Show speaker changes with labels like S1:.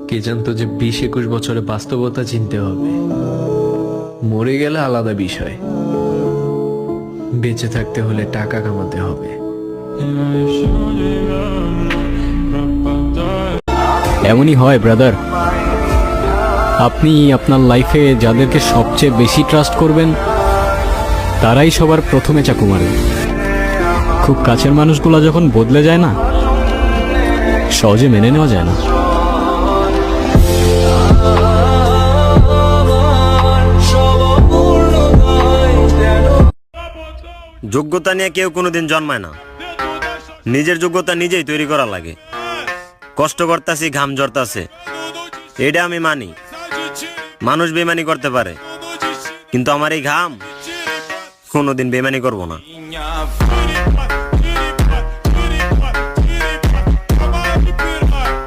S1: কে জানতো যে 20-21 বছরে বাস্তবতা চিনতে হবে। মরে গেলে আলাদা বিষয়, বেঁচে থাকতে হলে টাকা কামাতে হবে।
S2: এমনই হয় ব্রাদার। আপনি আপনার লাইফে যাদেরকে সবচেয়ে বেশি ট্রাস্ট করবেন তারাই সবার প্রথমে চাকু মারে। খুব কাছের মানুষগুলো যখন বদলে যায় না, সহজে মেনে নেওয়া যায় না।
S3: যোগ্যতা নিয়ে কেউ কোনোদিন জন্মায় না, নিজের যোগ্যতা নিজেই তৈরি করা লাগে। কষ্ট করতাছি, ঘাম ঝরতাছে, এটা আমি মানি। মানুষ বেমানি করতে পারে, কিন্তু আমার এই ঘাম কোনোদিন বেমানি করব না।